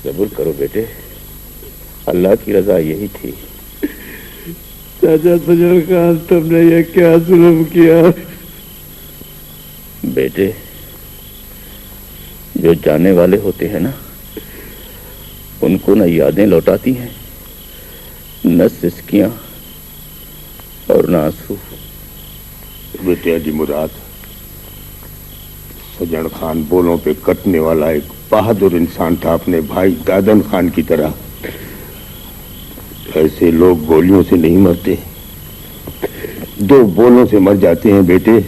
सब्र करो बेटे, अल्लाह की रजा यही थी। चाचा सजन खान, तुमने ये क्या जुल्म किया? बेटे, जो जाने वाले होते हैं ना, उनको न यादें लौटाती हैं, न सिसकियां और न आंसू। बेटे अली मुराद, सजन खान बोलों पे कटने वाला एक बहादुर इंसान था, अपने भाई दादन खान की तरह। ऐसे लोग गोलियों से नहीं मरते, 2 बोलों से मर जाते हैं बेटे।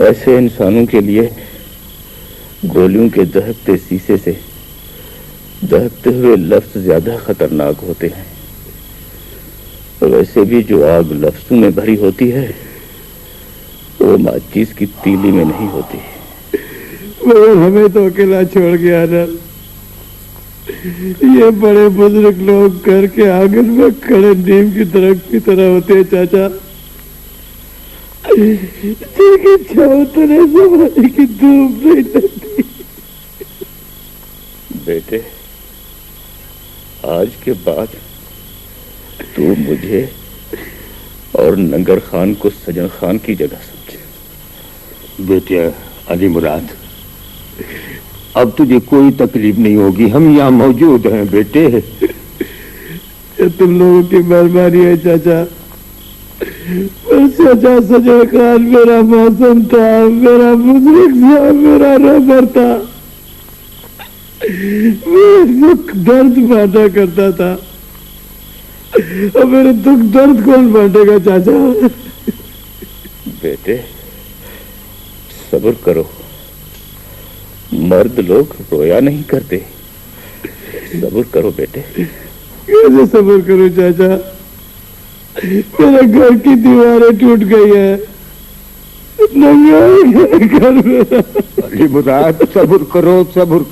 ऐसे इंसानों के लिए गोलियों के दहकते शीशे से दहकते हुए लफ्ज ज्यादा खतरनाक होते हैं। वैसे भी जो आग लफ्जों में भरी होती है वो माचिस की तीली में नहीं होती। मगर हमें तो अकेला छोड़ गया ना। ये बड़े बुजुर्ग लोग घर के आंगन में खड़े नीम की दरख्त की तरह होते हैं चाचा, जिनकी छांव तले जमाने की धूप नहीं लगती। बेटे, आज के बाद तू मुझे और नंगर खान को सजन खान की जगह समझे। बेटे अली मुराद, अब तुझे कोई तकलीफ नहीं होगी, हम यहाँ मौजूद हैं बेटे। तुम लोगों की मेहरबानी है चाचा। चाचा सजन खान मेरा मौसम था, मेरा बुजुर्ग था, मेरा रबर था। मैं दुख दर्द बांटा करता था, और मेरे दुख दर्द कौन बांटेगा चाचा? बेटे सब्र करो, मर्द लोग रोया नहीं करते। सब्र करो बेटे। कैसे सब्र करूं चाचा? मेरे घर की दीवारें टूट गई है, घर मेरा। अली मुराद सब्र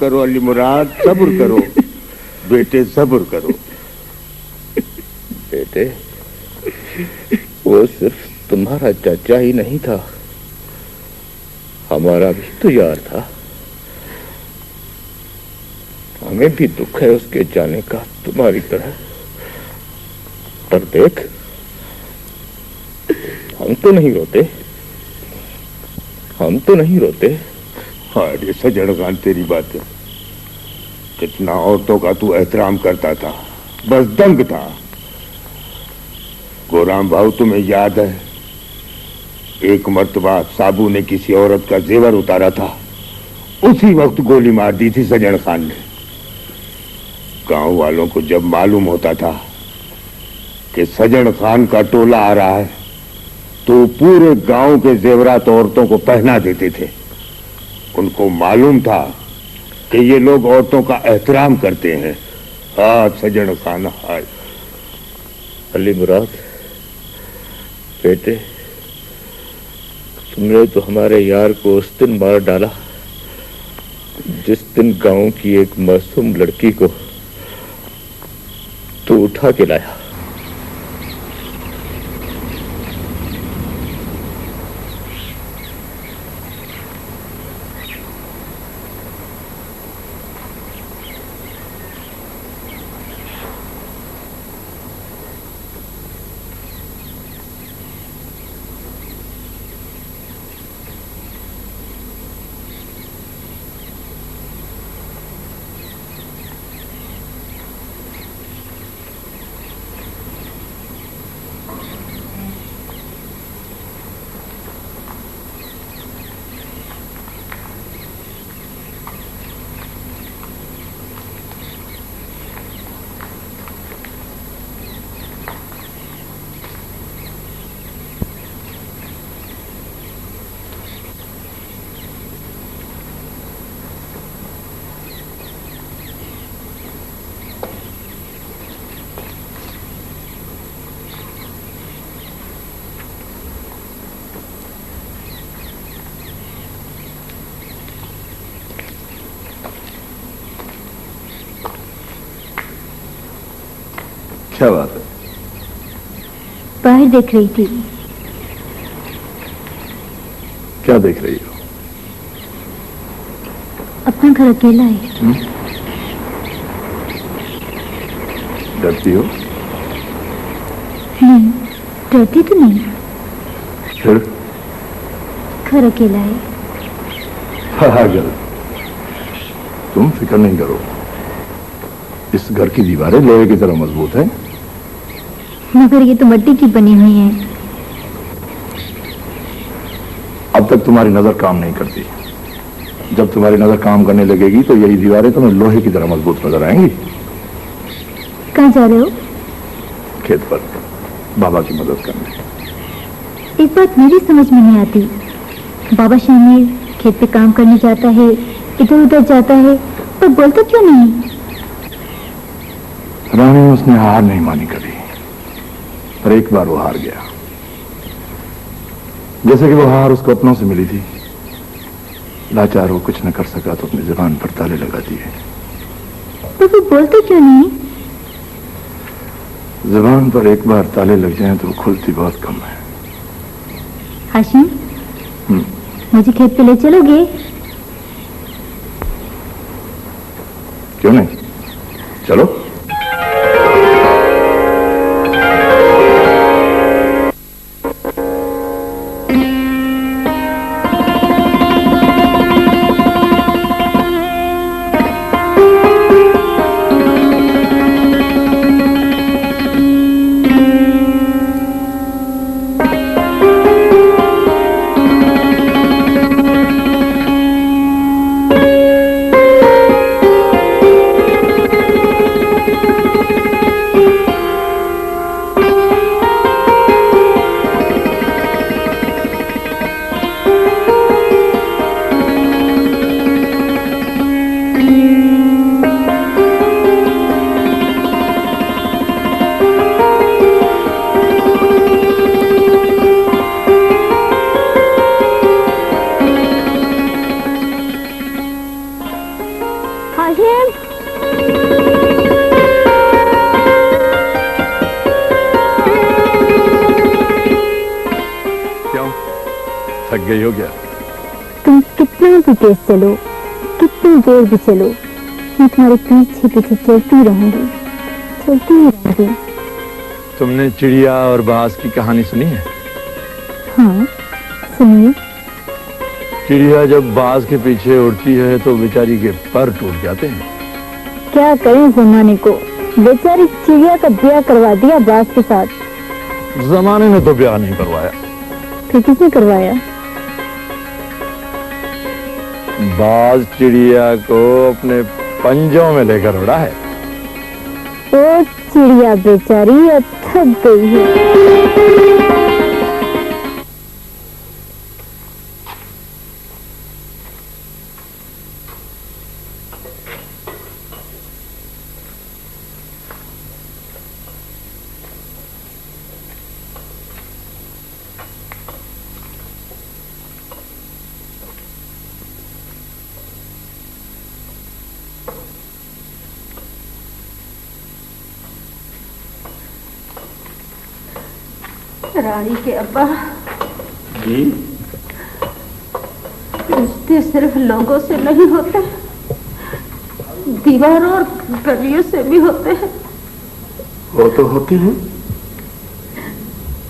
करो अली मुराद, सब्र करो बेटे, सब्र करो। बेटे, वो सिर्फ तुम्हारा चाचा ही नहीं था, हमारा भी तो यार था। हमें भी दुख है उसके जाने का तुम्हारी तरह, पर देख हम तो नहीं रोते, हम तो नहीं रोते। अरे सजन खान, तेरी बात है, कितना औरतों का तू एहतराम करता था, बस दंग था। गोराम भाऊ, तुम्हें याद है एक मर्तबा साबू ने किसी औरत का जेवर उतारा था, उसी वक्त गोली मार दी थी सजन खान ने। गांव वालों को जब मालूम होता था कि सजन खान का टोला आ रहा है तो पूरे गांव के जेवरात औरतों को पहना देते थे। उनको मालूम था कि ये लोग औरतों का एहतराम करते हैं। हाँ सजन खान, हाय। अली मुराद बेटे, तुमने तो हमारे यार को उस दिन मार डाला जिस दिन गांव की एक मासूम लड़की को तू उठा के लाया। क्या बात है? बाहर देख रही थी। क्या देख रही हो? अपना घर अकेला है। डरती हो? नहीं, डरती तो नहीं। फिर? घर अकेला है। पागल, तुम फिक्र नहीं करो, इस घर की दीवारें लोहे की तरह मजबूत हैं। मगर ये तो मिट्टी की बनी हुई है। अब तक तुम्हारी नजर काम नहीं करती, जब तुम्हारी नजर काम करने लगेगी तो यही दीवारें तुम्हें लोहे की तरह मजबूत नजर आएंगी। कहाँ जा रहे हो? खेत पर बाबा की मदद करने। एक बात मेरी समझ में नहीं आती, बाबा शामिर खेत पे काम करने जाता है, इधर उधर जाता है, पर बोलता क्यों नहीं? रानी, उसने हार नहीं मानी कभी, पर एक बार वो हार गया। जैसे कि वो हार उसको अपनों से मिली थी। लाचार वो कुछ न कर सका तो अपनी जुबान पर ताले लगा दिए। तो वो बोलते क्यों नहीं? जुबान पर एक बार ताले लग जाएं तो खुलती बहुत कम है। हाशिम, मुझे खेत पे ले चलोगे? क्यों नहीं, चलो। थक गई हो क्या? तुम कितना भी तेज चलो, कितनी देर भी चलो, मैं तुम्हारे पीछे पीछे चलती रहूंगी, चलती ही रहूंगी। तुमने चिड़िया और बाज की कहानी सुनी है? हाँ, सुनिए। चिड़िया जब बाज के पीछे उड़ती है तो बेचारी के पर टूट जाते हैं। क्या करें जमाने को, बेचारी चिड़िया का ब्याह करवा दिया बाज के साथ। जमाने ने तो ब्याह नहीं करवाया। फिर किसने करवाया? बाज चिड़िया को अपने पंजों में लेकर उड़ा है। वो चिड़िया बेचारी अब थक गई है। रानी के अब्बा जी, रिश्ते सिर्फ लोगों से नहीं होते, दीवारों और गलियों से भी होते हैं। वो तो होते हैं।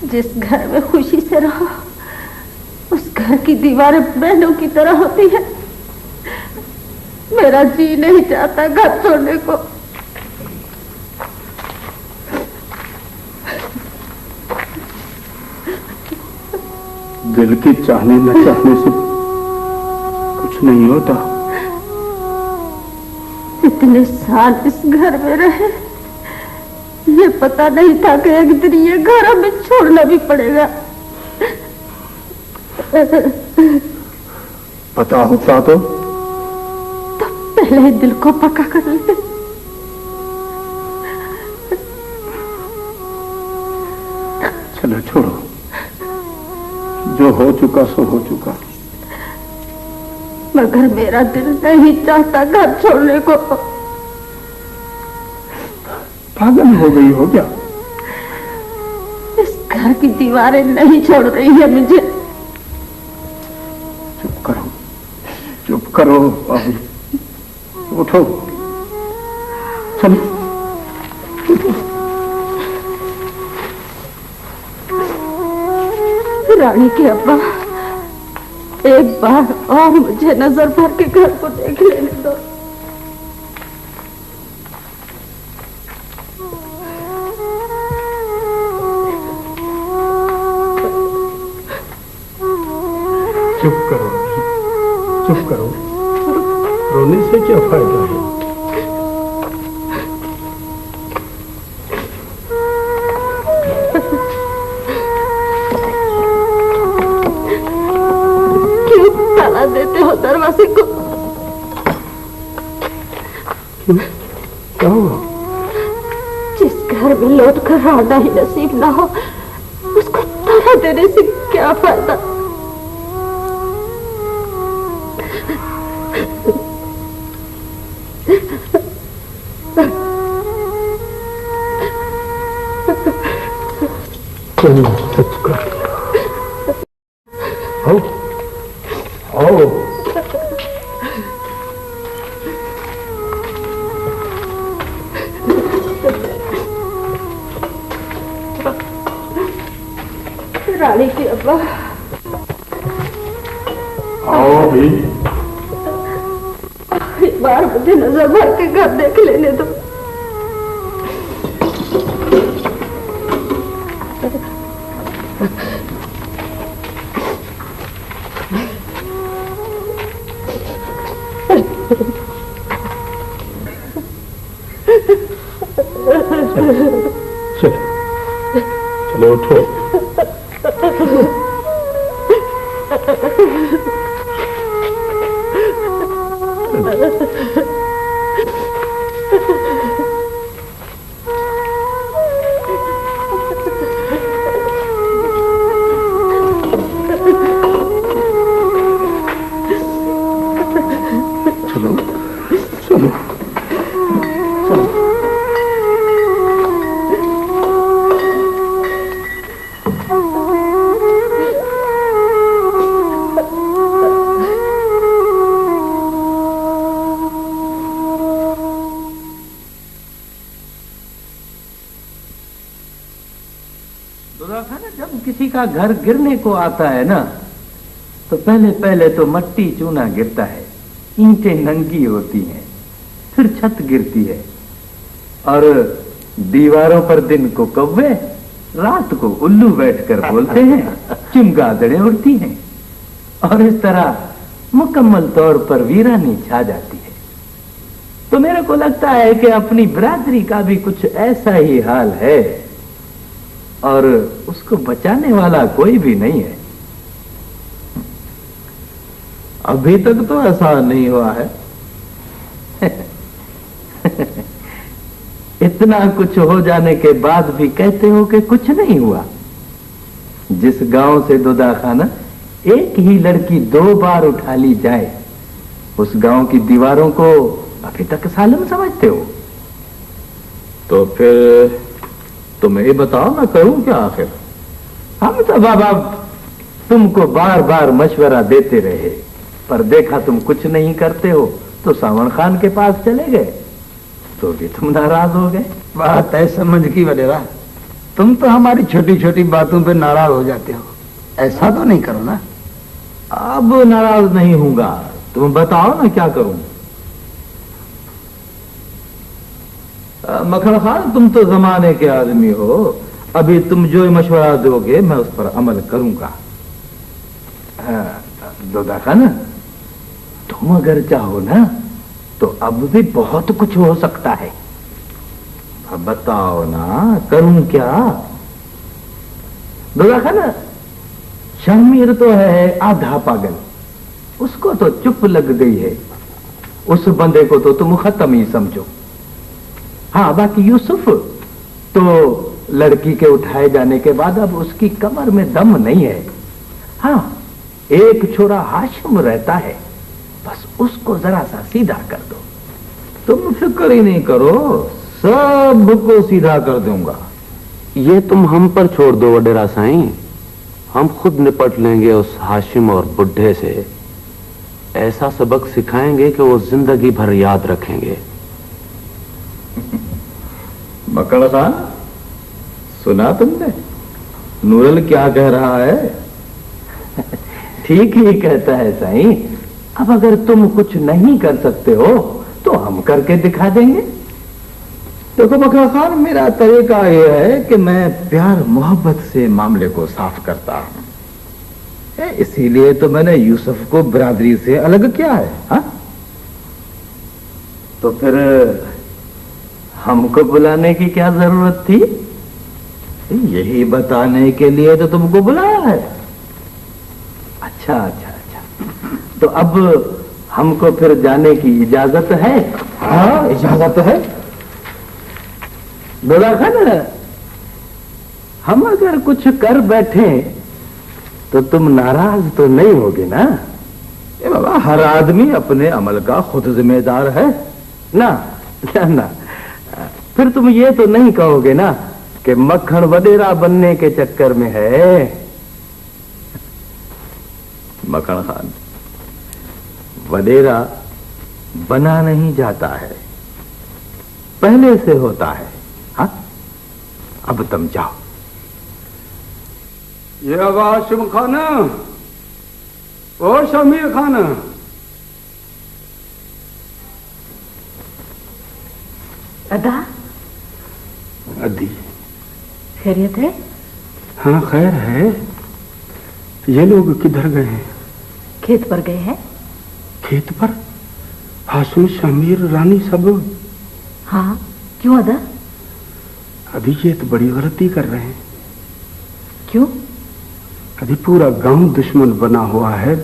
जिस घर में खुशी से रहो, उस घर की दीवारें बहनों की तरह होती है। मेरा जी नहीं चाहता घर छोड़ने को। दिल के चाहने न चाहने से कुछ नहीं होता। इतने साल इस घर में रहे, ये पता नहीं था कि एक दिन ये घर हमें छोड़ना भी पड़ेगा। पता होता तो पहले दिल को पक्का कर ले। चलो छोड़ो, जो हो चुका सो हो चुका। मगर मेरा दिल नहीं चाहता घर छोड़ने को। पागल हो गई हो क्या? इस घर की दीवारें नहीं छोड़ रही है मुझे। चुप करो, चुप करो। उठो, चलो। रानी के अब्बा, एक बार और मुझे नजर भर के घर को देख लेने दो। चुप करो, चुप करो, रोने से क्या फायदा है? देते हो दरवाजे को? क्या हुआ? जिस घर में लौट कर आना ही नसीब ना हो, उसको ताला देने से क्या फायदा? सच कर आओ, आओ। रानी के अब्बा, आओ भी। एक बार मुझे नजर भर के घर देख लेने दो। चलो उठो। चलो चलो जब किसी का घर गिरने को आता है ना, तो पहले पहले तो मट्टी चूना गिरता है, ईंटें नंगी होती हैं, फिर छत गिरती है, और दीवारों पर दिन को कौवे, रात को उल्लू बैठकर बोलते हैं, चमगादड़ें उड़ती हैं, और इस तरह मुकम्मल तौर पर वीरानी छा जाती है। तो मेरे को लगता है कि अपनी बिरादरी का भी कुछ ऐसा ही हाल है, और उसको बचाने वाला कोई भी नहीं है। अभी तक तो ऐसा नहीं हुआ है। इतना कुछ हो जाने के बाद भी कहते हो कि कुछ नहीं हुआ। जिस गांव से दुदा खाना एक ही लड़की 2 बार उठा ली जाए, उस गांव की दीवारों को अभी तक सालम समझते हो? तो फिर तुम ये बताओ, मैं करूं क्या आखिर? हम तो बाबा तुमको बार बार मशवरा देते रहे, पर देखा तुम कुछ नहीं करते हो, तो सावन खान के पास चले गए, तो भी तुम नाराज हो गए। बात है समझ की वडेरा, तुम तो हमारी छोटी छोटी बातों पे नाराज हो जाते हो, ऐसा तो नहीं करो ना। अब नाराज नहीं होऊंगा, तुम बताओ ना क्या करूं। मखन खान, तुम तो जमाने के आदमी हो, अभी तुम जो मशवरा दोगे मैं उस पर अमल करूंगा। दुदा खाना, तुम अगर चाहो ना तो अब भी बहुत कुछ हो सकता है। अब बताओ ना, करूं क्या? दुदा खाना, शमीर तो है आधा पागल, उसको तो चुप लग गई है, उस बंदे को तो तुम खत्म ही समझो। हाँ, बाकी यूसुफ तो लड़की के उठाए जाने के बाद अब उसकी कमर में दम नहीं है। हाँ, एक छोरा हाशिम रहता है, बस उसको जरा सा सीधा कर दो। तुम फिक्र ही नहीं करो, सबको सीधा कर दूंगा। ये तुम हम पर छोड़ दो वडेरा साईं, हम खुद निपट लेंगे उस हाशिम और बुढ़े से। ऐसा सबक सिखाएंगे कि वो जिंदगी भर याद रखेंगे। मक्कड़ खान, सुना तुमने नूरल क्या कह रहा है? ठीक ही कहता है साईं। अब अगर तुम कुछ नहीं कर सकते हो तो हम करके दिखा देंगे। देखो बकरा खान, मेरा तरीका यह है कि मैं प्यार मोहब्बत से मामले को साफ करता हूं। इसीलिए तो मैंने यूसुफ को बिरादरी से अलग किया है। हा? तो फिर हमको बुलाने की क्या जरूरत थी? यही बताने के लिए तो तुमको बुलाया है। अच्छा अच्छा अच्छा, तो अब हमको फिर जाने की इजाजत है? हाँ, इजाजत है। बकरा खान, हम अगर कुछ कर बैठे तो तुम नाराज तो नहीं होगे ना? ए बाबा, हर आदमी अपने अमल का खुद जिम्मेदार है ना ना ना, फिर तुम ये तो नहीं कहोगे ना कि मक्खन वडेरा बनने के चक्कर में है? मक्खन खान, वडेरा बना नहीं जाता है, पहले से होता है। हाँ, अब तुम जाओ। ये वाशिम खाना, ओ शमीर खाना। अदा, अदी, खैरियत है? हाँ खैर है। ये लोग किधर गए हैं? खेत पर गए हैं। खेत पर? हाशिम, शमीर, रानी सब? हाँ, क्यों अदा? अभी ये तो बड़ी गलती कर रहे हैं। क्यों? अभी पूरा गांव दुश्मन बना हुआ है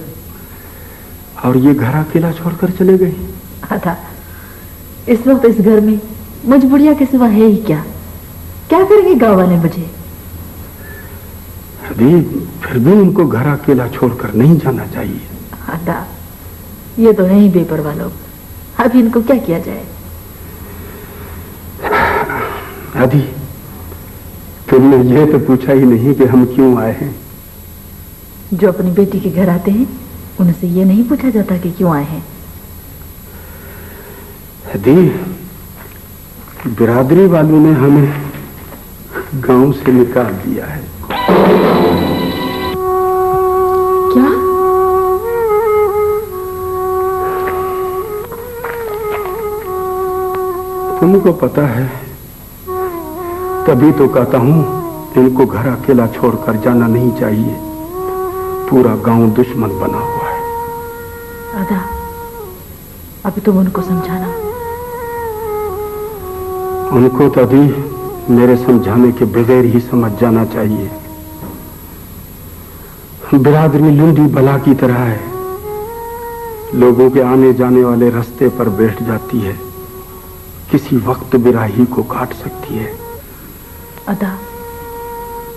और ये घर अकेला छोड़कर चले गए। अदा, इस वक्त इस घर में मुझ बुढ़िया के सिवा है ही क्या? क्या करेंगे गांव वाले मुझे? अभी फिर भी उनको घर अकेला छोड़कर नहीं जाना चाहिए। अदा, ये तो है ही बेपरवाह लोग। अब इनको क्या किया जाए? अदी, तुमने ये तो पूछा ही नहीं कि हम क्यों आए हैं। जो अपनी बेटी के घर आते हैं उनसे ये नहीं पूछा जाता कि क्यों आए हैं। अदी, बिरादरी वालों ने हमें गांव से निकाल दिया है। क्या? तुमको पता है, तभी तो कहता हूं इनको घर अकेला छोड़कर जाना नहीं चाहिए। पूरा गांव दुश्मन बना हुआ है। अदा, अभी तुम उनको समझाना। उनको तो अभी मेरे समझाने के बगैर ही समझ जाना चाहिए। बिरादरी लुंडी बला की तरह है, लोगों के आने जाने वाले रास्ते पर बैठ जाती है, किसी वक्त बिराही को काट सकती है। अदा,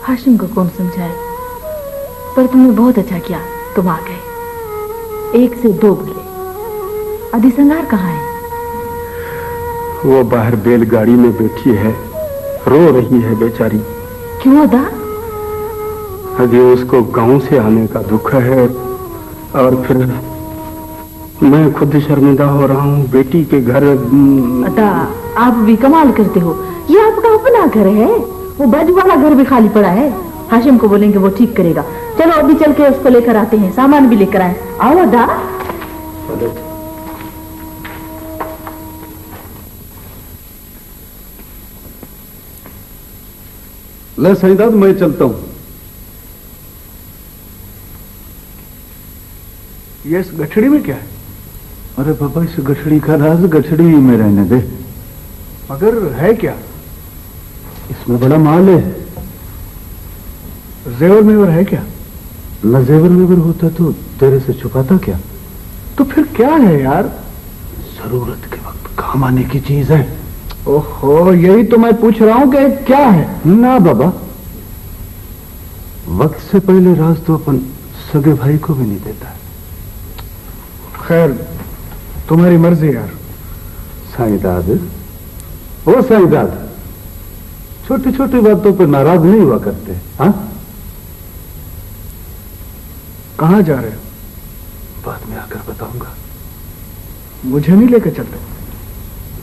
हाशिम को कौन समझाए? पर तुमने बहुत अच्छा किया, तुम आ गए। एक से दो बोले। अदी संगार कहाँ है? वो बाहर बैलगाड़ी में बैठी है, रो रही है बेचारी। क्यों अदा? अभी उसको गांव से आने का दुख है और फिर मैं खुद शर्मिंदा हो रहा हूँ बेटी के घर। अदा, आप भी कमाल करते हो। ये आपका अपना घर है, वो बाजू वाला घर भी खाली पड़ा है। हाशिम को बोलेंगे, वो ठीक करेगा। चलो अभी चल के उसको लेकर आते हैं, सामान भी लेकर आए। आओ अदा। ले सईदाद, मैं चलता हूं। ये इस गठड़ी में क्या है? अरे पापा, इस गठड़ी का राज गठड़ी में रहने दे। मगर है क्या? इसमें बड़ा माल है। जेवर मेवर है क्या? न जेवर मेवर होता तो तेरे से छुपाता क्या? तो फिर क्या है यार? जरूरत के वक्त काम आने की चीज है। ओहो, यही तो मैं पूछ रहा हूं कि क्या है। ना बाबा, वक्त से पहले राज तो अपन सगे भाई को भी नहीं देता है। खैर, तुम्हारी मर्जी यार। साईदाद, ओ साईदाद, छोटी छोटी बातों पर नाराज नहीं हुआ करते। हाँ, कहां जा रहे हो? बाद में आकर बताऊंगा। मुझे नहीं लेकर चलते?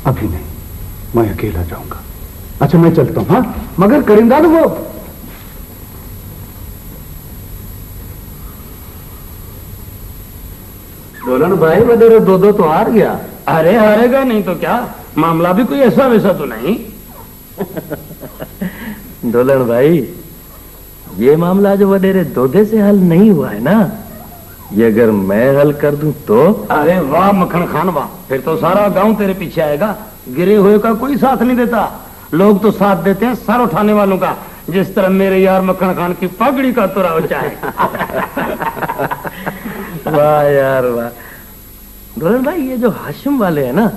अभी नहीं, मैं अकेला जाऊंगा। अच्छा, मैं चलता हूं। हाँ, मगर करीमदाद, वो डोलन भाई वडेरे दो तो हार गया। अरे हारेगा नहीं तो क्या, मामला भी कोई ऐसा वैसा तो नहीं। डोलन भाई, ये मामला जो वडेरे दोदे से हल नहीं हुआ है ना, ये अगर मैं हल कर दूं तो? अरे वाह मक्खन खान वाह, फिर तो सारा गांव तेरे पीछे आएगा। गिरे हुए का कोई साथ नहीं देता, लोग तो साथ देते हैं सर उठाने वालों का, जिस तरह मेरे यार मक्खन खान की पगड़ी का तुरा हो जाए। वाह यार वाह। डोलन भाई, ये जो हाशिम वाले हैं ना,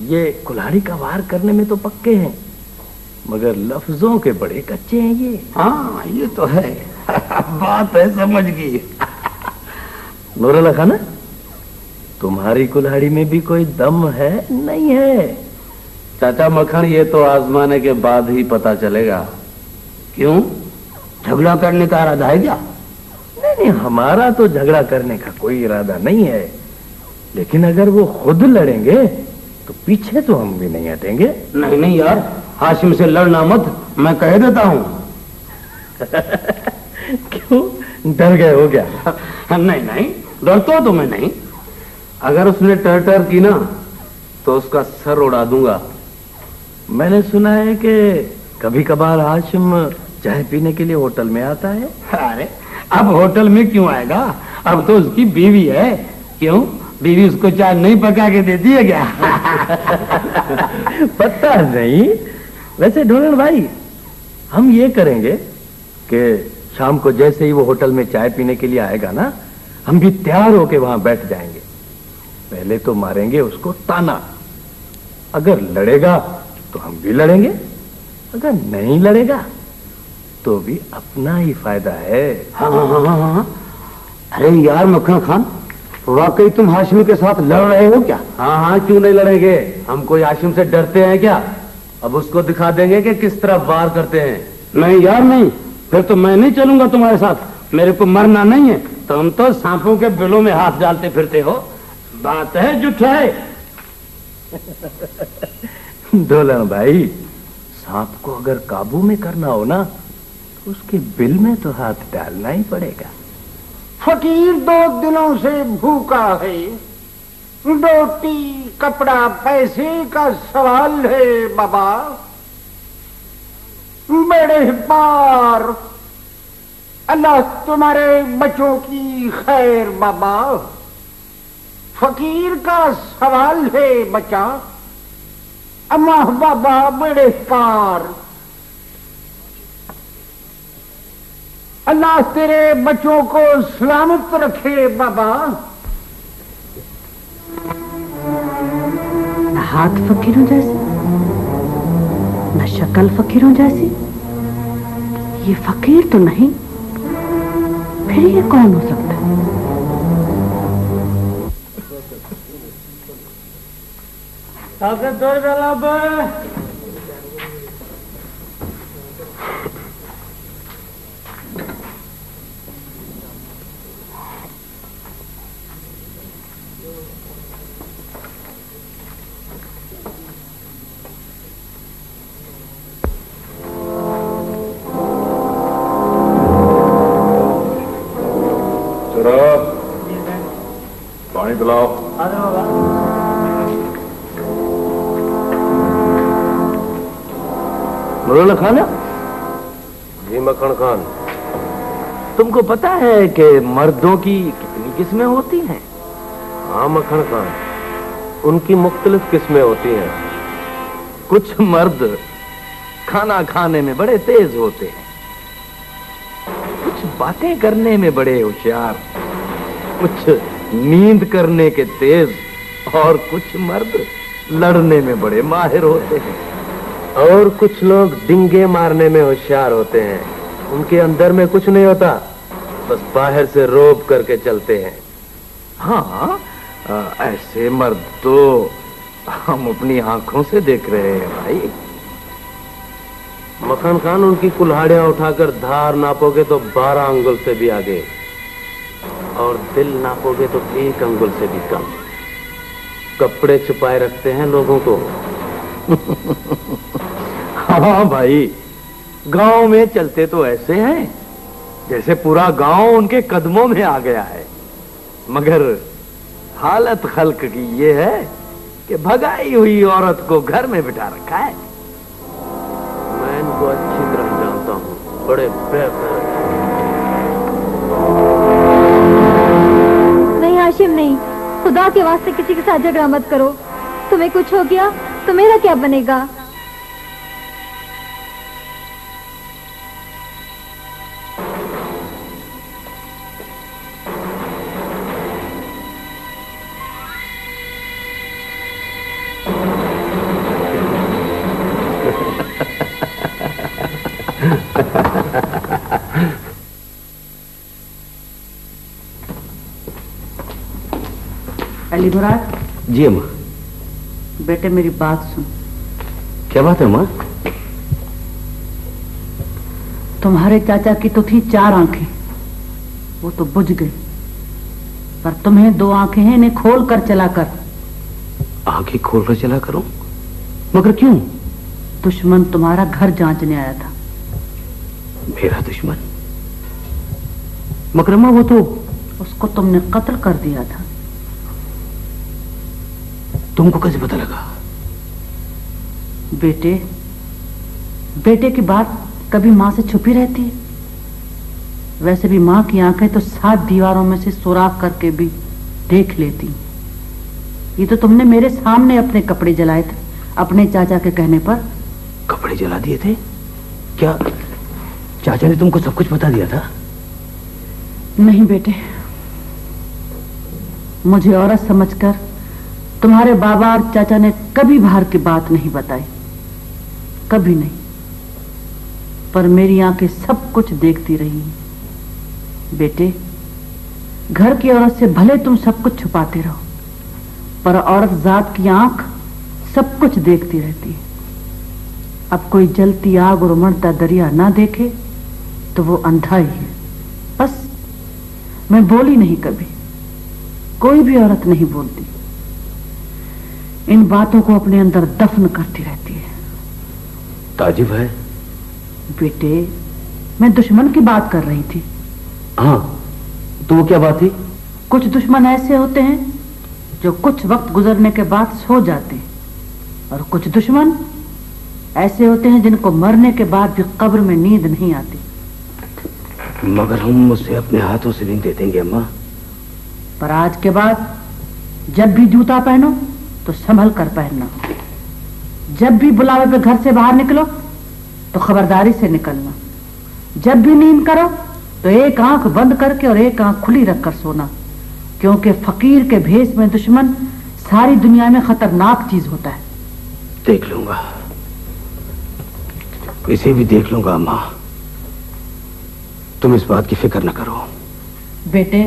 ये कुल्हाड़ी का वार करने में तो पक्के हैं, मगर लफ्जों के बड़े कच्चे हैं ये। हाँ ये तो है। बात है, समझ गई। नूरुल्लाह खान, तुम्हारी कुल्हाड़ी में भी कोई दम है नहीं है? चाचा मक्खन, ये तो आजमाने के बाद ही पता चलेगा। क्यों, झगड़ा करने का इरादा है क्या? नहीं, हमारा तो झगड़ा करने का कोई इरादा नहीं है, लेकिन अगर वो खुद लड़ेंगे तो पीछे तो हम भी नहीं हटेंगे। नहीं नहीं यार, हाशिम से लड़ना मत, मैं कह देता हूँ। क्यों, डर गए हो क्या? नहीं नहीं, डरता तो मैं नहीं। अगर उसने टर की ना तो उसका सर उड़ा दूंगा। मैंने सुना है कि कभी कभार हाशिम चाय पीने के लिए होटल में आता है। अरे अब होटल में क्यों आएगा, अब तो उसकी बीवी है। क्यों, बीवी उसको चाय नहीं पका के देती है क्या? पता नहीं। वैसे ढोलन भाई, हम ये करेंगे कि शाम को जैसे ही वो होटल में चाय पीने के लिए आएगा ना, हम भी तैयार होके वहां बैठ जाएंगे। पहले तो मारेंगे उसको ताना, अगर लड़ेगा तो हम भी लड़ेंगे, अगर नहीं लड़ेगा तो भी अपना ही फायदा है। हाँ हाँ हाँ हाँ हाँ। अरे यार मक्खन खान, वाकई तुम हाशिम के साथ लड़ रहे हो क्या? हाँ हाँ, क्यों नहीं लड़ेंगे, हम कोई हाशिम से डरते हैं क्या? अब उसको दिखा देंगे कि किस तरह वार करते हैं। नहीं यार नहीं, फिर तो मैं नहीं चलूंगा तुम्हारे साथ, मेरे को मरना नहीं है। तुम तो सांपों के बिलों में हाथ डालते फिरते हो, बात है जुठाई। डोलन भाई, सांप को अगर काबू में करना हो ना, तो उसके बिल में तो हाथ डालना ही पड़ेगा। फकीर 2 दिनों से भूखा है, रोटी कपड़ा पैसे का सवाल है बाबा। बड़े पार, अल्लाह तुम्हारे बच्चों की खैर बाबा। फकीर का सवाल है बच्चा, अम्मा बाबा बड़े पार। अल्लाह तेरे बच्चों को सलामत रखे बाबा। न हाथ फकीरों जैसे, न शक्ल फकीरों जैसी। ये फकीर तो नहीं, फिर ये कौन हो सकता है? पानी पिलाओ। नूरुल्लाह खान, जी मक्खन खान, तुमको पता है कि मर्दों की कितनी किस्में होती हैं? हाँ मक्खन खान, उनकी मुख्तलिफ किस्में होती हैं। कुछ मर्द खाना खाने में बड़े तेज होते हैं, कुछ बातें करने में बड़े होशियार, कुछ नींद करने के तेज, और कुछ मर्द लड़ने में बड़े माहिर होते हैं। और कुछ लोग डिंगे मारने में होशियार होते हैं, उनके अंदर में कुछ नहीं होता, बस बाहर से रोब करके चलते हैं। हाँ, ऐसे मर्द तो हम अपनी आंखों से देख रहे हैं भाई। मक्खन खान, उनकी कुल्हाड़ियां उठाकर धार नापोगे तो 12 अंगुल से भी आगे, और दिल नापोगे तो 1 अंगुल से भी कम। कपड़े छुपाए रखते हैं लोगों को। हाँ भाई, गांव में चलते तो ऐसे हैं जैसे पूरा गांव उनके कदमों में आ गया है, मगर हालत खल्क की ये है कि भगाई हुई औरत को घर में बिठा रखा है। मैं इनको अच्छी तरह जानता हूँ, बड़े बेहतर। नहीं हाशिम नहीं, खुदा के वास्ते किसी के साथ झगड़ा मत करो। तुम्हें कुछ हो गया तो मेरा क्या बनेगा? अली मुराद। जी अम्मा। बेटे मेरी बात सुन। क्या बात है अम्मा? तुम्हारे चाचा की तो थी 4 आंखें, वो तो बुझ गई, पर तुम्हें 2 आंखें हैं, इन्हें खोल कर चला कर। आंखें खोल कर चला करूं? मगर क्यों? दुश्मन तुम्हारा घर जांचने आया था। मेरा दुश्मन? मगर अम्मा वो तो उसको तुमने कत्ल कर दिया था। तुमको कैसे पता लगा? बेटे की बात कभी मां से छुपी रहती है? वैसे भी मां की आंखें तो 7 दीवारों में से सुराख करके भी देख लेती। ये तो तुमने मेरे सामने अपने कपड़े जलाए थे, अपने चाचा के कहने पर। कपड़े जला दिए थे? क्या चाचा ने तुमको सब कुछ बता दिया था? नहीं बेटे, मुझे औरत समझकर तुम्हारे बाबा और चाचा ने कभी बाहर की बात नहीं बताई, कभी नहीं। पर मेरी आंखें सब कुछ देखती रही। बेटे, घर की औरत से भले तुम सब कुछ छुपाते रहो, पर औरत जात की आंख सब कुछ देखती रहती है। अब कोई जलती आग और उमड़ता दरिया ना देखे तो वो अंधा ही है। बस मैं बोली नहीं कभी, कोई भी औरत नहीं बोलती, इन बातों को अपने अंदर दफन करती रहती है। ताजिब है बेटे, मैं दुश्मन की बात कर रही थी। हाँ, तो वो क्या बात थी? कुछ दुश्मन ऐसे होते हैं जो कुछ वक्त गुजरने के बाद सो जाते हैं, और कुछ दुश्मन ऐसे होते हैं जिनको मरने के बाद भी कब्र में नींद नहीं आती। मगर हम उसे अपने हाथों से नहीं दे देंगे अम्मा। पर आज के बाद जब भी जूता पहनो तो संभल कर पहनना। जब भी बुलावे पे घर से बाहर निकलो तो खबरदारी से निकलना। जब भी नींद करो तो एक आंख बंद करके और एक आंख खुली रखकर सोना, क्योंकि फकीर के भेष में दुश्मन सारी दुनिया में खतरनाक चीज होता है। देख लूंगा, इसे भी देख लूंगा अम्मा, तुम इस बात की फिक्र न करो। बेटे,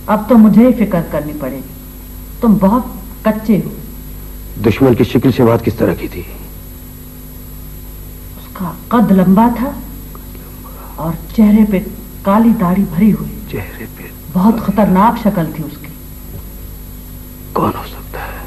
अब तो मुझे ही फिक्र करनी पड़ेगी, तुम बहुत कच्चे हो। दुश्मन की शक्ल से बात किस तरह की थी? उसका कद लंबा था और चेहरे पे काली दाढ़ी भरी हुई। चेहरे पे बहुत खतरनाक शक्ल थी उसकी। कौन हो सकता है?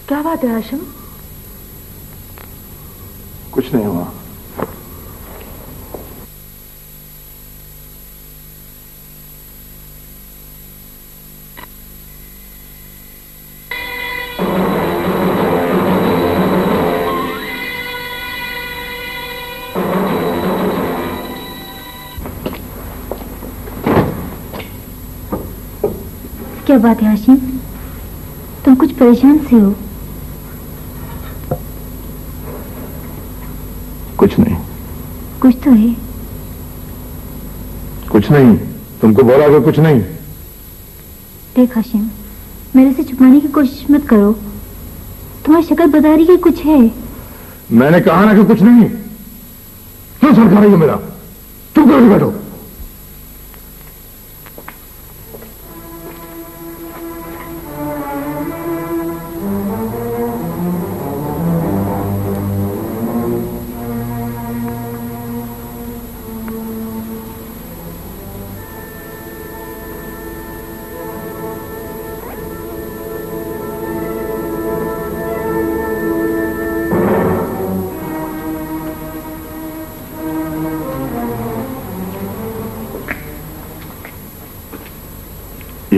क्या बात है हाशिम? कुछ नहीं हुआ। क्या बात है हाशिम, तुम कुछ परेशान से हो? कुछ नहीं। कुछ तो है। कुछ नहीं, तुमको बोला कि कुछ नहीं। देख हाशिम, मेरे से छुपाने की कोशिश मत करो, तुम्हारी शक्ल बता रही कि कुछ है। मैंने कहा ना कि कुछ नहीं। क्यों सर खा रही हो मेरा? चुप करके बैठो।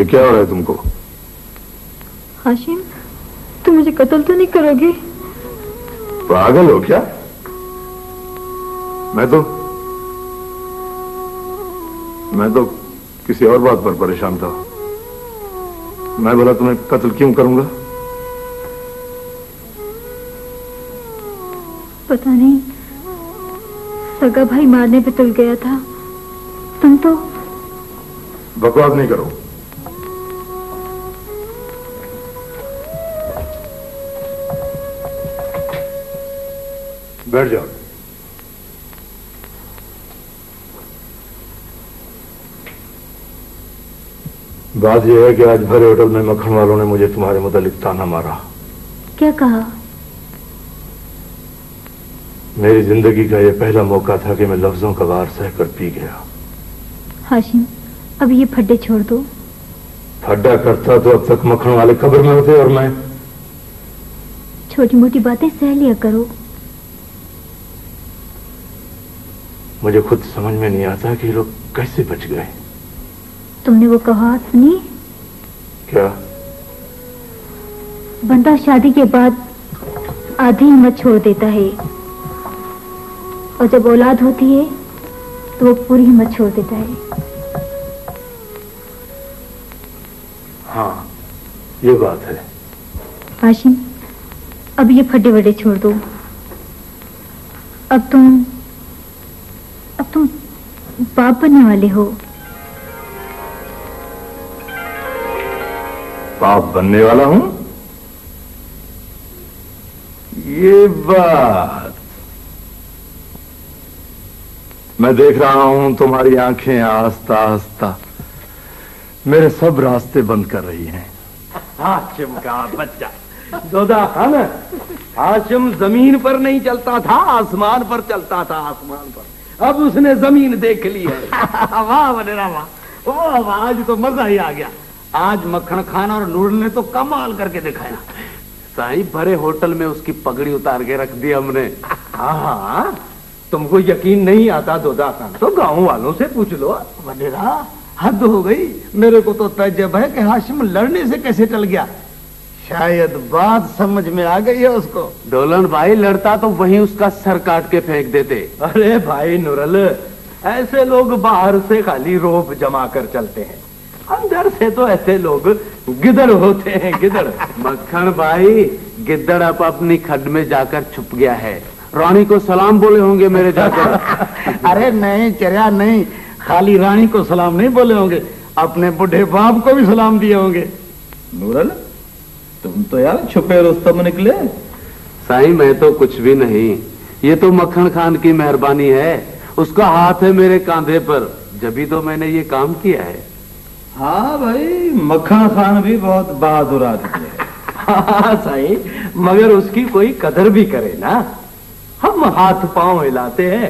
ये क्या हो रहा है तुमको? हाशिम, तुम मुझे कत्ल तो नहीं करोगे? पागल हो क्या? मैं तो किसी और बात पर परेशान था। मैं बोला तुम्हें कत्ल क्यों करूंगा? पता नहीं, सगा भाई मारने पे तुल गया था। तुम तो बकवास नहीं करो। बैठ जाओ। बात यह है कि आज भरे होटल में मक्खन वालों ने मुझे तुम्हारे मुतालिक ताना मारा। क्या कहा? मेरी जिंदगी का यह पहला मौका था कि मैं लफ्जों का वार सहकर पी गया। हाशिम, अब ये फड्डे छोड़ दो। फड्डा करता तो अब तक मक्खन वाले कब्र में होते और मैं। छोटी मोटी बातें सह लिया करो। मुझे खुद समझ में नहीं आता कि लोग कैसे बच गए। तुमने वो कहावत सुनी? क्या? बंदा शादी के बाद आधी हिम्मत छोड़ देता है और जब औलाद होती है तो वो पूरी हिम्मत छोड़ देता है। हाँ, ये बात है। हाशिम, अब ये फड्डे वड्डे छोड़ दो। अब तुम बाप बनने वाले हो। बाप बनने वाला हूं? ये बात मैं देख रहा हूं। तुम्हारी आंखें आस्ता आस्ता मेरे सब रास्ते बंद कर रही हैं। हाशिम का बच्चा दोदा खान, हाशिम जमीन पर नहीं चलता था, आसमान पर चलता था। आसमान पर अब उसने जमीन देख ली है। वाह वडेरा वाह, वाह, आज तो मजा ही आ गया। आज मक्खन खान और नूर ने तो कमाल करके दिखाया। साईं, भरे होटल में उसकी पगड़ी उतार के रख दी हमने। हाँ, तुमको यकीन नहीं आता दोदा खान तो गांव वालों से पूछ लो। वडेरा, हद हो गई। मेरे को तो तज्जब है कि हाशिम लड़ने से कैसे टल गया। शायद बात समझ में आ गई है उसको। डोलन भाई, लड़ता तो वहीं उसका सर काट के फेंक देते। अरे भाई नुरल, ऐसे लोग बाहर से खाली रोब जमा कर चलते हैं, अंदर से तो ऐसे लोग गिदड़ होते हैं, गिदड़। मक्खन भाई, गिद्दड़ अब अपनी खड्ड में जाकर छुप गया है। रानी को सलाम बोले होंगे मेरे जाकर। अरे नहीं चरिया, नहीं, खाली रानी को सलाम नहीं बोले होंगे, अपने बुढ़े बाप को भी सलाम दिए होंगे। नूरल, तुम तो यार छुपे रुस्तम निकले। साईं, मैं तो कुछ भी नहीं। ये तो मक्खन खान की मेहरबानी है। उसका हाथ है मेरे कांधे पर, जभी तो मैंने ये काम किया है। हाँ भाई, मक्खन खान भी बहुत बहादुर आदमी है। हाँ साईं, मगर उसकी कोई कदर भी करे ना। हम हाथ पांव हिलाते हैं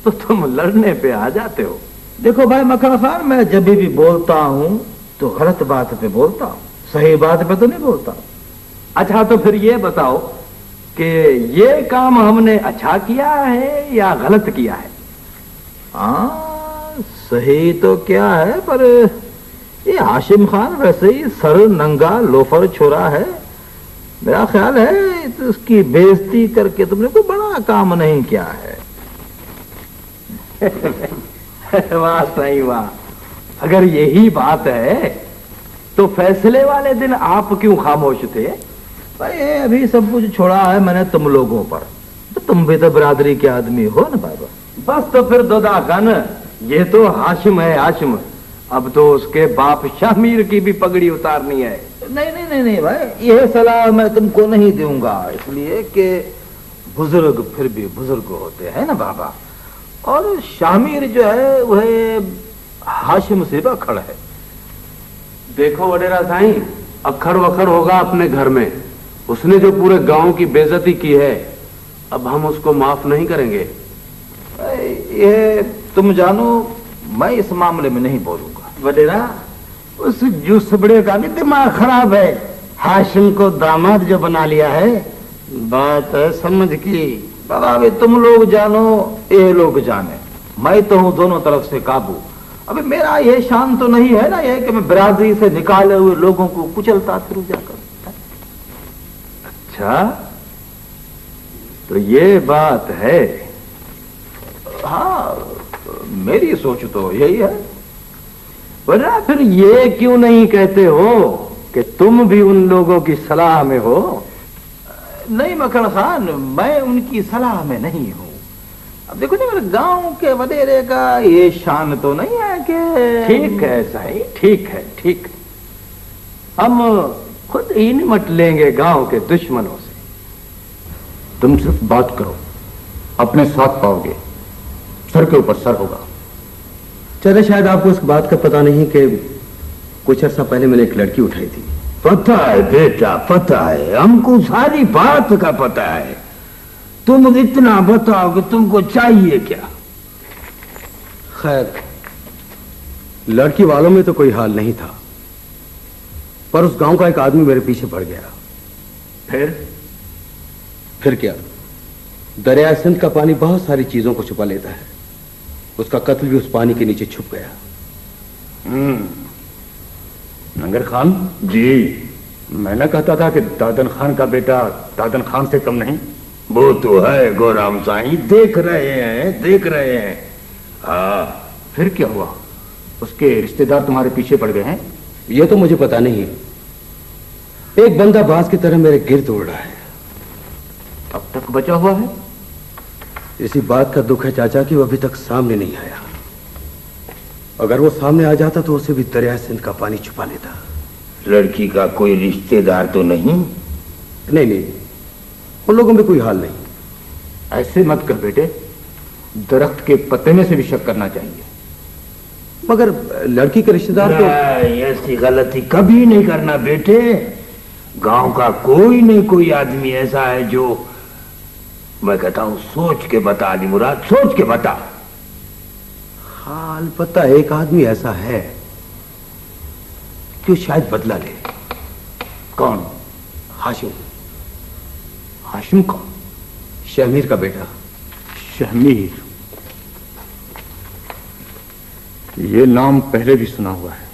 तो तुम लड़ने पे आ जाते हो। देखो भाई मक्खन खान, मैं जब भी बोलता हूँ तो गलत बात पे बोलता हूँ, सही बात पे तो नहीं बोलता। अच्छा, तो फिर ये बताओ कि ये काम हमने अच्छा किया है या गलत किया है? हाँ, सही तो क्या है, पर ये हाशिम खान वैसे ही सर नंगा लोफर छोरा है। मेरा ख्याल है तो उसकी बेइज्जती करके तुमने कोई बड़ा काम नहीं किया है। वाह सही वाह। अगर यही बात है तो फैसले वाले दिन आप क्यों खामोश थे? भाई अभी सब कुछ छोड़ा है मैंने तुम लोगों पर, तो तुम भी तो बिरादरी के आदमी हो ना बाबा। बस तो फिर दोदा खान, ये तो हाशिम है हाशिम, अब तो उसके बाप शामीर की भी पगड़ी उतारनी है। नहीं नहीं नहीं नहीं भाई, यह सलाह मैं तुमको नहीं दूंगा, इसलिए कि बुजुर्ग फिर भी बुजुर्ग होते हैं ना बाबा, और शामीर जो है वह हाशिम से बखड़ है। देखो वडेरा साईं, अखड़ वखड़ होगा अपने घर में। उसने जो पूरे गांव की बेइज्जती की है, अब हम उसको माफ नहीं करेंगे। ये तुम जानो, मैं इस मामले में नहीं बोलूंगा। वडेरा, उस जूसबड़े का भी दिमाग खराब है। हाशिम को दामाद जो बना लिया है, बात है समझ की। बाबा अभी तुम लोग जानो, ये लोग जाने, मैं तो हूं दोनों तरफ से काबू। अबे मेरा ये शान तो नहीं है ना ये कि मैं बिरादरी से निकाले हुए लोगों को कुचलता फिरूं जाकर। अच्छा, तो ये बात है। हाँ, मेरी सोच तो यही है। वरना फिर ये क्यों नहीं कहते हो कि तुम भी उन लोगों की सलाह में हो? नहीं मक्खन खान, मैं उनकी सलाह में नहीं हूं। अब देखो ना, मेरे गांव के वडेरे का ये शान तो नहीं है कि। ठीक है साईं, ठीक है, ठीक है। हम खुद ही निमट लेंगे गांव के दुश्मनों से। तुम सिर्फ बात करो, अपने साथ पाओगे, सर के ऊपर सर होगा। चले, शायद आपको इस बात का पता नहीं कि कुछ अर्सा पहले मैंने एक लड़की उठाई थी। पता है बेटा, पता है, हमको सारी बात का पता है। तुम इतना बताओ कि तुमको चाहिए क्या? खैर, लड़की वालों में तो कोई हाल नहीं था, पर उस गांव का एक आदमी मेरे पीछे पड़ गया। फिर क्या, दरिया सिंध का पानी बहुत सारी चीजों को छुपा लेता है। उसका कत्ल भी उस पानी के नीचे छुप गया। नंगर खान जी, मैंने कहता था कि दादन खान का बेटा दादन खान से कम नहीं। वो तो है गोराम साईं, देख रहे हैं, देख रहे हैं। हाँ, फिर क्या हुआ? उसके रिश्तेदार तुम्हारे पीछे पड़ गए हैं? यह तो मुझे पता नहीं। एक बंदा बाज की तरह मेरे गिर्द उड़ रहा है। अब तक बचा हुआ है? इसी बात का दुख है चाचा कि वो अभी तक सामने नहीं आया। अगर वो सामने आ जाता तो उसे भी दरिया सिंध का पानी छुपा लेता। लड़की का कोई रिश्तेदार तो नहीं? नहीं, उन लोगों में कोई हाल नहीं। ऐसे मत कर बेटे, दरख्त के पत्ते में से भी शक करना चाहिए। मगर लड़की के रिश्तेदार तो। ऐसी गलती कभी नहीं करना बेटे। गांव का कोई नहीं कोई आदमी ऐसा है जो, मैं कहता हूं, सोच के बता अली मुराद, सोच के बता। हाल पता, एक आदमी ऐसा है कि शायद बदला ले। कौन? हाशिम। हाशिम कौन? शहमीर का बेटा। शहमीर, ये नाम पहले भी सुना हुआ है।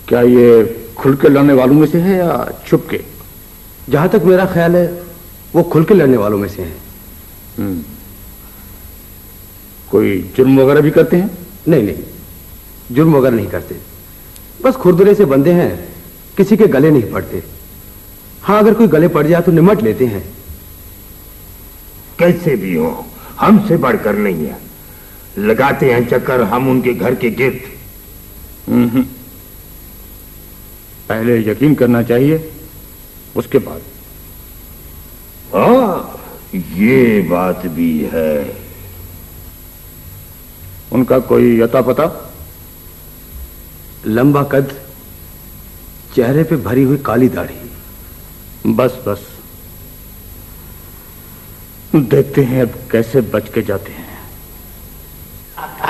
क्या ये खुल के लड़ने वालों में से है या छुप के? जहां तक मेरा ख्याल है वो खुल के लड़ने वालों में से हैं। कोई जुर्म वगैरह भी करते हैं? नहीं, जुर्म वगैरह नहीं करते। बस खुरदुरे से बंदे हैं, किसी के गले नहीं पड़ते। हाँ, अगर कोई गले पड़ जाए तो निमट लेते हैं। कैसे भी हो, हमसे बढ़कर नहीं है। लगाते हैं चक्कर हम उनके घर के गिर्द। पहले यकीन करना चाहिए, उसके बाद। हाँ, ये बात भी है। उनका कोई अता पता? लंबा कद, चेहरे पे भरी हुई काली दाढ़ी। बस देखते हैं अब कैसे बच के जाते हैं।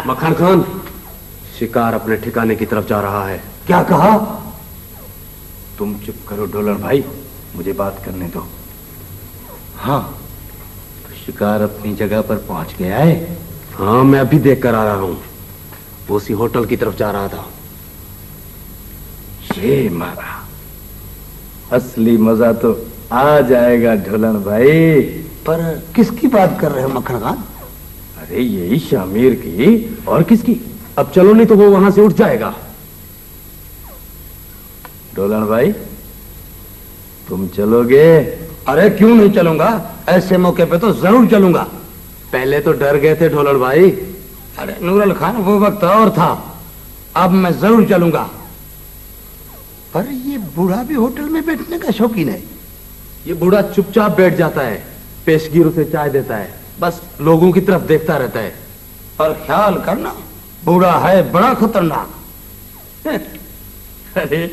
मक्खन खान, शिकार अपने ठिकाने की तरफ जा रहा है। क्या कहा? तुम चुप करो डोलर भाई, मुझे बात करने दो। हाँ, तो शिकार अपनी जगह पर पहुंच गया है? हाँ, मैं अभी देख कर आ रहा हूं। वो उसी होटल की तरफ जा रहा था। ये मारा, असली मजा तो आ जाएगा ढोलन भाई। पर किसकी बात कर रहे हो मक्खन खान? अरे यही शामिर की, और किसकी? अब चलो, नहीं तो वो वहां से उठ जाएगा। ढोलन भाई, तुम चलोगे? अरे क्यों नहीं चलूंगा, ऐसे मौके पे तो जरूर चलूंगा। पहले तो डर गए थे ढोलर भाई। अरे नूरल खान, वो वक्त और था, अब मैं जरूर चलूंगा। पर ये बूढ़ा भी होटल में बैठने का शौकीन है। ये बूढ़ा चुपचाप बैठ जाता है, पेशगी उसे चाय देता है, बस लोगों की तरफ देखता रहता है। पर ख्याल करना, बूढ़ा है बड़ा खतरनाक। अरे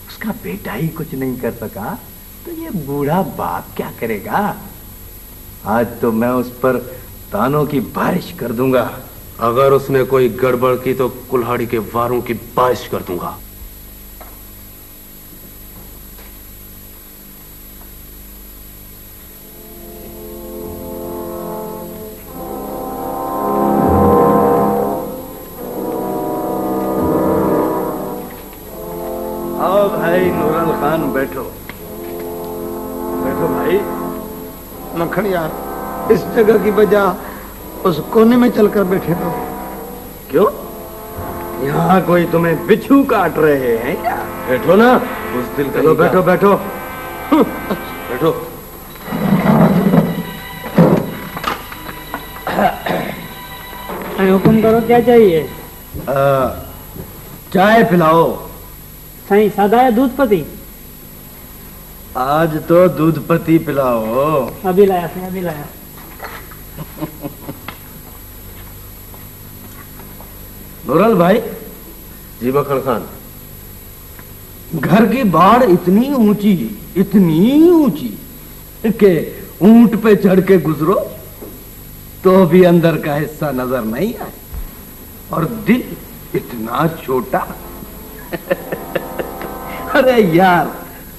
उसका बेटा ही कुछ नहीं कर सका तो ये बूढ़ा बाप क्या करेगा? आज तो मैं उस पर तानों की बारिश कर दूंगा। अगर उसने कोई गड़बड़ की तो कुल्हाड़ी के वारों की बारिश कर दूंगा। बैठो बैठो भाई। मक्खन यार, इस जगह की बजाय उस कोने में चलकर बैठे तो। क्यों? यहाँ कोई तुम्हें बिच्छू काट रहे हैं क्या? बैठो ना, उस दिल चलो बैठो बैठो बैठो। हुक्म करो, क्या चाहिए? चाय पिलाओ। साईं सादा या दूध पती? आज तो दूध पती पिलाओ। अभी लाया साईं, अभी लाया। नूरल भाई। जी मक्खन खान। घर की बाड़ इतनी ऊंची कि ऊंट पे चढ़ के गुजरो तो भी अंदर का हिस्सा नजर नहीं आए, और दिल इतना छोटा। अरे यार,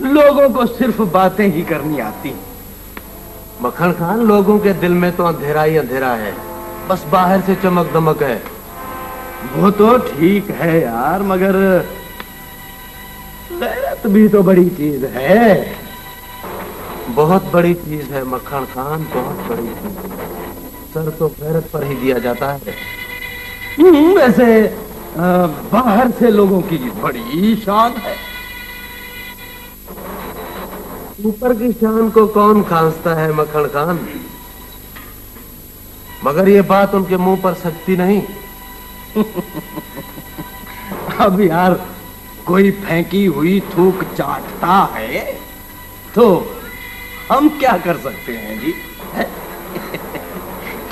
लोगों को सिर्फ बातें ही करनी आती। मक्खन खान, लोगों के दिल में तो अंधेरा ही अंधेरा है, बस बाहर से चमक दमक है। वो तो ठीक है यार, मगर गैरत भी तो बड़ी चीज है। बहुत बड़ी चीज है मक्खन खान, बहुत बड़ी चीज। सर तो गैरत पर ही दिया जाता है। वैसे बाहर से लोगों की बड़ी शान है। ऊपर की शान को कौन खांसता है मक्खन खान, मगर ये बात उनके मुंह पर सकती नहीं। अब यार, कोई फेंकी हुई थूक चाटता है तो हम क्या कर सकते हैं जी?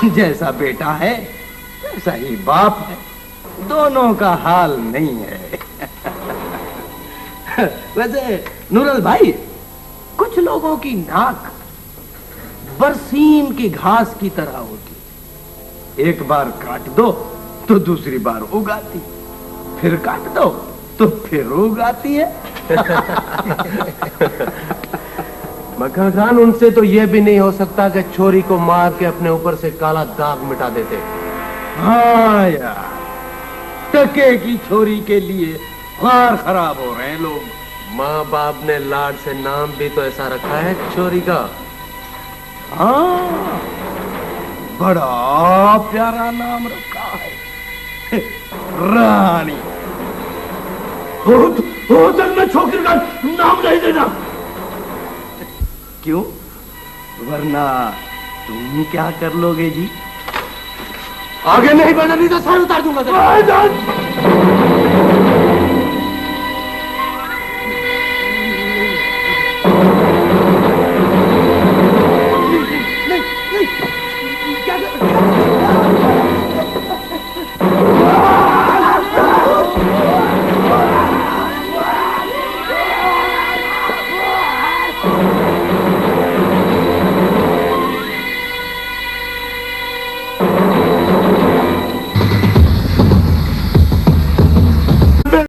जैसा बेटा है वैसा ही बाप है, दोनों का हाल नहीं है। वैसे नूरल भाई, कुछ लोगों की नाक बरसीम की घास की तरह होती, एक बार काट दो तो दूसरी बार उगाती, फिर काट दो तो फिर उगाती है। मक्खन खान, उनसे तो यह भी नहीं हो सकता कि छोरी को मार के अपने ऊपर से काला दाग मिटा देते। हाँ यार, टके की छोरी के लिए हार खराब हो रहे हैं लोग। माँ बाप ने लाड से नाम भी तो ऐसा रखा है छोरी का। हाँ, बड़ा प्यारा नाम रखा है, रानी। मैं छोकरी का नाम नहीं देना। क्यों? वरना तुम क्या कर लोगे जी? आगे नहीं बढ़ना, नहीं तो सर उतार दूंगा।